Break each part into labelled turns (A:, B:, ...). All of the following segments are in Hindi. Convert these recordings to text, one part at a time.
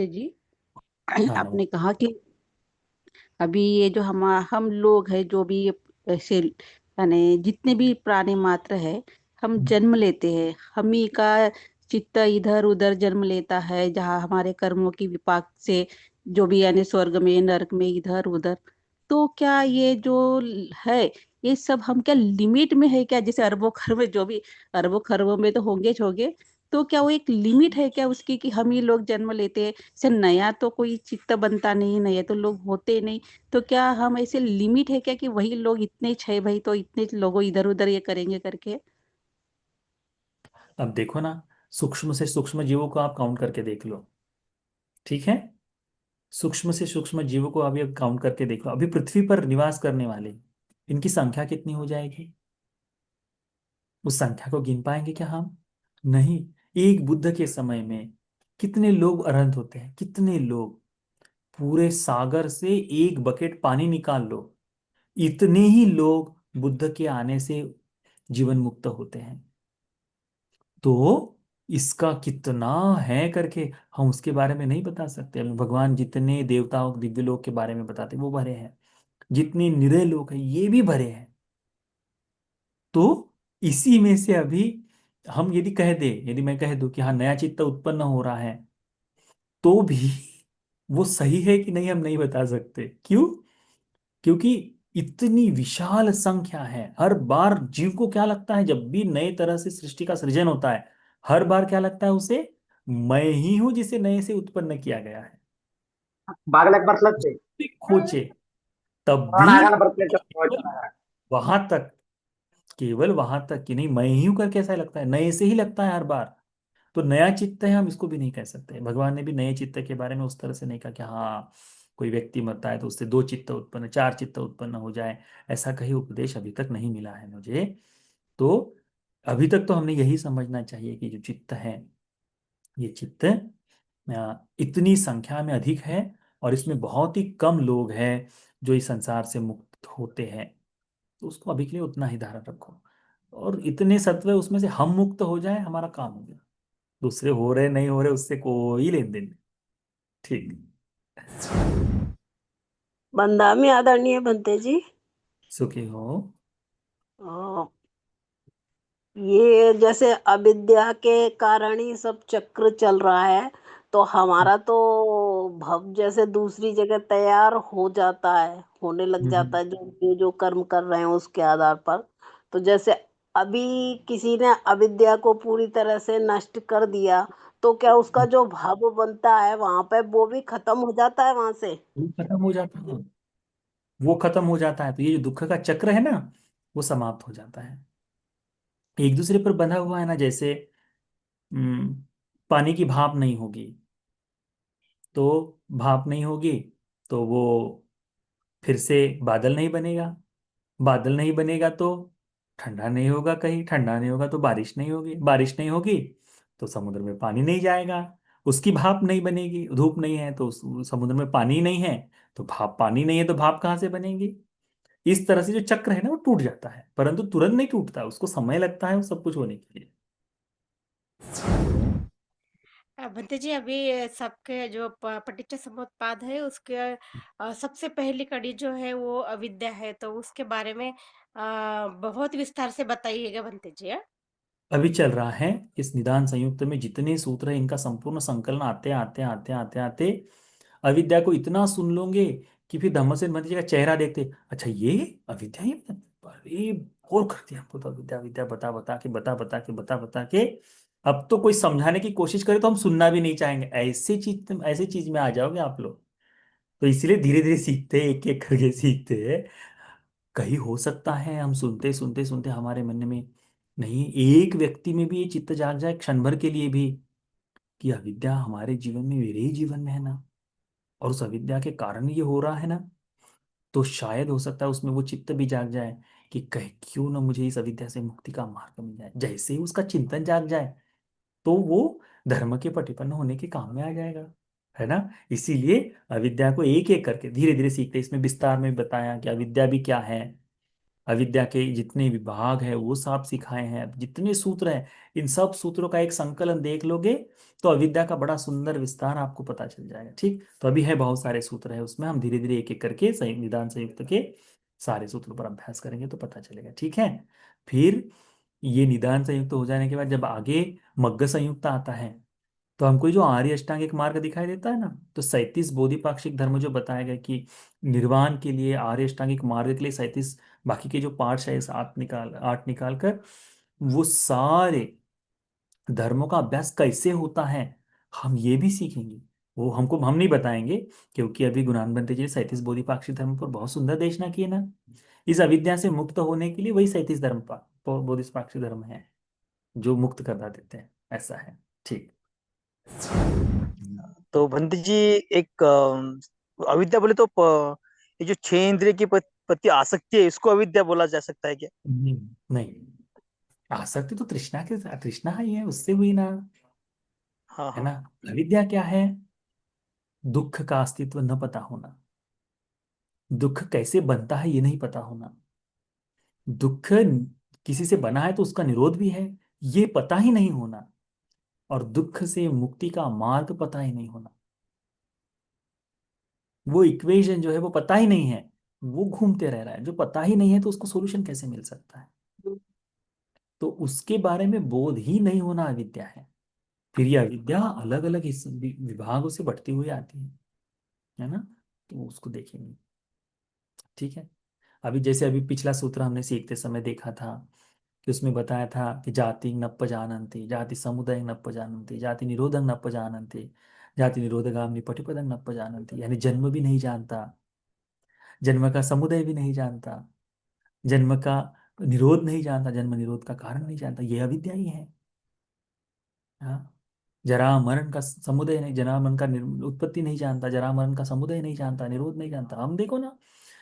A: बंते जी।
B: हाँ
A: आपने कहा कि अभी ये जो हम लोग हैं, जो भी ऐसे यानी जितने भी प्राणी मात्र है, हम जन्म लेते हैं, हम ही का चित्त इधर उधर जन्म लेता है, जहाँ हमारे कर्मों की विपाक से जो भी यानी स्वर्ग में नरक में इधर उधर। तो क्या ये जो है, ये सब हम क्या लिमिट में है क्या? जैसे अरबों खरबों जो भी अरबों खरबों में तो होंगे। तो क्या वो एक लिमिट है क्या उसकी, कि हम ही लोग जन्म लेते हैं? से नया तो कोई चित्त बनता नहीं, नए तो लोग होते नहीं। तो क्या हम ऐसे लिमिट है क्या कि वही लोग इतने छह भाई तो इतने लोगों इधर उधर ये करेंगे करके?
B: अब देखो ना, सूक्ष्म से सूक्ष्म जीवों को आप काउंट करके देख लो। ठीक है। सूक्ष्म से सूक्ष्म जीवों को अभी अब काउंट करके देख लो, अभी पृथ्वी पर निवास करने वाले इनकी संख्या कितनी हो जाएगी? उस संख्या को गिन पाएंगे क्या हम? नहीं। एक बुद्ध के समय में कितने लोग अरहंत होते हैं, कितने लोग। पूरे सागर से एक बकेट पानी निकाल लो, इतने ही लोग बुद्ध के आने से जीवन मुक्त होते हैं। तो इसका कितना है करके हम उसके बारे में नहीं बता सकते। भगवान जितने देवताओं दिव्य लोक के बारे में बताते वो भरे हैं, जितने निरय लोग हैं ये भी भरे हैं। तो इसी में से अभी हम यदि कह दे, यदि मैं कह दूं कि हाँ नया चित्त उत्पन्न हो रहा है, तो भी वो सही है कि नहीं हम नहीं बता सकते। क्यों? क्योंकि इतनी विशाल संख्या है। हर बार जीव को क्या लगता है जब भी नए तरह से सृष्टि का सृजन होता है, हर बार क्या लगता है उसे? मैं ही हूं जिसे नए से उत्पन्न किया गया है।
A: बागलक बरसलत से
B: भी खोचे तब भी
A: प्राणायाम बरसले
B: केवल वहां तक, केवल वहां तक कि नहीं मैं ही हूं करके ऐसा लगता है, नए से ही लगता है हर बार। तो नया चित्त है हम इसको भी नहीं कह सकते। भगवान ने भी नए चित्त के बारे में उस तरह से नहीं कहा कि हाँ कोई व्यक्ति मरता है तो उससे दो चित्त उत्पन्न, चार चित्त उत्पन्न हो जाए। ऐसा कहीं उपदेश अभी तक नहीं मिला है मुझे। तो अभी तक तो हमने यही समझना चाहिए कि जो चित्त है, ये चित्त इतनी संख्या में अधिक है, और इसमें बहुत ही कम लोग हैं जो इस संसार से मुक्त होते हैं। तो उसको अभी के लिए उतना ही धारण रखो, और इतने सत्व उसमें से हम मुक्त हो जाए हमारा काम हो गया। दूसरे हो रहे नहीं हो रहे उससे कोई लेन देन नहीं। ठीक।
C: बंदामी आदरणीय बनते जी।
B: सुखी हो।
C: अ, ये जैसे अविद्या के कारण ही सब चक्र चल रहा है। तो हमारा तो भव जैसे दूसरी जगह तैयार हो जाता है, होने लग जाता
B: हम्म।
C: है, जो जो जो कर्म कर रहे हैं उसके आधार पर। तो जैसे अभी किसी ने अविद्या को पूरी तरह से नष्ट कर दिया, तो क्या उसका जो भाव बनता है वहां पे वो भी खत्म हो जाता है वहां से?
B: वो खत्म हो जाता है, वो खत्म हो जाता है, तो ये जो दुख का चक्र है ना, वो समाप्त हो जाता है। एक दूसरे पर बंधा हुआ है ना, जैसे हम्म, पानी की भाप नहीं होगी तो, भाप नहीं होगी तो वो फिर से बादल नहीं बनेगा। बादल नहीं बनेगा तो ठंडा नहीं होगा, कहीं ठंडा नहीं होगा तो बारिश नहीं होगी, बारिश नहीं होगी तो समुद्र में पानी नहीं जाएगा। उसकी भाप नहीं बनेगी, धूप नहीं है तो समुद्र में पानी ही नहीं है, तो भाप, पानी नहीं है तो भाप कहाँ से बनेगी? इस तरह से जो चक्र है ना वो टूट जाता है, परंतु तुरंत नहीं टूटता, उसको समय लगता है वो सब कुछ होने के लिए।
D: भंते जी, अभी सबके जो पटीच्य समुत्पाद है उसके सबसे पहली कड़ी जो है वो अविद्या है, तो उसके बारे में बहुत विस्तार से बताइएगा भंते जी। हाँ?
B: अभी चल रहा है इस निदान संयुक्त में जितने सूत्र है इनका संपूर्ण संकलन आते आते आते आते आते अविद्या को इतना सुन लोगे कि फिर धम्मसेन महर्षि का चेहरा देखते, अच्छा ये अविद्या ही है? अरे और कर दिया हमको तो अविद्या, विद्या बता बता के बता बता के बता बता के। अब तो कोई समझाने की कोशिश करे तो हम सुनना भी नहीं चाहेंगे, ऐसे चीज में आ जाओगे आप लोग। तो इसलिए धीरे धीरे सीखते हैं, एक एक करके सीखते हैं। कहीं हो सकता है हम सुनते सुनते सुनते हमारे मन में नहीं, एक व्यक्ति में भी ये चित्त जाग जाए क्षण भर के लिए भी कि अविद्या हमारे जीवन में, मेरे ही जीवन में है ना, और उस अविद्या के कारण ये हो रहा है ना, तो शायद हो सकता है उसमें वो चित्त भी जाग जाए कि कह क्यों ना मुझे इस अविद्या से मुक्ति का मार्ग मिल जाए। जैसे ही उसका चिंतन जाग जाए तो वो धर्म के प्रतिपन्न होने के काम में आ जाएगा, है ना। इसीलिए अविद्या को एक एक करके धीरे धीरे सीखते हैं। इसमें विस्तार में बताया कि अविद्या भी क्या है, अविद्या के जितने विभाग है वो सब सिखाए हैं, जितने सूत्र हैं इन सब सूत्रों का एक संकलन देख लोगे तो अविद्या का बड़ा सुंदर विस्तार आपको पता चल जाएगा। ठीक, तो अभी है बहुत सारे सूत्र है उसमें, हम धीरे धीरे एक एक करके निदान संयुक्त के सारे सूत्रों पर अभ्यास करेंगे तो पता चलेगा। ठीक है, फिर ये निदान संयुक्त हो जाने के बाद जब आगे मग्ग संयुक्त आता है तो हमको जो आर्य अष्टांगिक मार्ग दिखाई देता है ना, तो 37 बोधिपाक्षिक धर्म जो बताया गया कि निर्वाण के लिए आर्य अष्टांगिक मार्ग के लिए 37 बाकी के जो पार्ट्स है इस आठ निकाल कर वो सारे धर्मों का अभ्यास कैसे होता है हम ये भी सीखेंगे। वो हमको हम नहीं बताएंगे, क्योंकि अभी गुणानबंते जी ने 37 बोधिपाक्षिक धर्म पर बहुत सुंदर देशना की है ना। इस अविद्या से मुक्त होने के लिए वही 37 धर्म बोधिपाक्षिक धर्म है जो मुक्त करवा देते हैं, ऐसा है। ठीक।
E: तो भंत जी, एक अविद्या बोले तो ये जो छह इंद्रिय की प्रति आसक्ति है, इसको अविद्या बोला जा सकता है क्या?
B: नहीं, नहीं, आसक्ति तो तृष्णा ही है, उससे हुई ना,
E: हाँ
B: है
E: हाँ।
B: ना। अविद्या क्या है? दुख का अस्तित्व न पता होना, दुख कैसे बनता है ये नहीं पता होना, दुख किसी से बना है तो उसका निरोध भी है ये पता ही नहीं होना, और दुख से मुक्ति का मार्ग पता ही नहीं होना। वो इक्वेशन जो है वो पता ही नहीं है, वो घूमते रह रहा है। जो पता ही नहीं है तो उसको सॉल्यूशन कैसे मिल सकता है? तो उसके बारे में बोध ही नहीं होना अविद्या है। फिर ये अविद्या अलग अलग विभागों से बढ़ती हुई आती है ना, तो उसको देखेंगे। ठीक है, अभी जैसे अभी पिछला सूत्र हमने सीखते समय देखा था कि उसमें बताया था कि जाति नप्प जानन्ति, जाति समुदय नप्प जानन्ति, जाति निरोधं नप्प जानन्ति, जाति निरोधगामिनी पटिपदं नप्प जानन्ति। यानी जन्म भी नहीं जानता, जन्म का समुदय भी नहीं जानता, जन्म का निरोध नहीं जानता, जन्म निरोध का कारण नहीं जानता, ये अविद्या ही है। हाँ, जरा मरण का समुदय नहीं, जरा मरण का उत्पत्ति नहीं जानता, जरा मरण का समुदय नहीं जानता, निरोध नहीं जानता। हम देखो ना,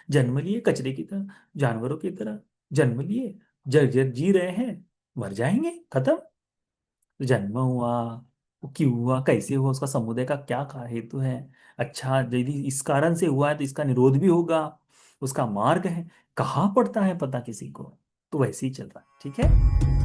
B: जन्म लिए कचरे की तरह, जानवरों की तरह जन्म लिए, जर जी रहे हैं, मर जाएंगे, खत्म। तो जन्म हुआ, वो क्यों हुआ, कैसे हुआ, उसका समुदय का क्या हेतु है? अच्छा, यदि इस कारण से हुआ है तो इसका निरोध भी होगा, उसका मार्ग है, कहाँ पड़ता है पता किसी को? तो वैसे ही चल रहा है। ठीक है।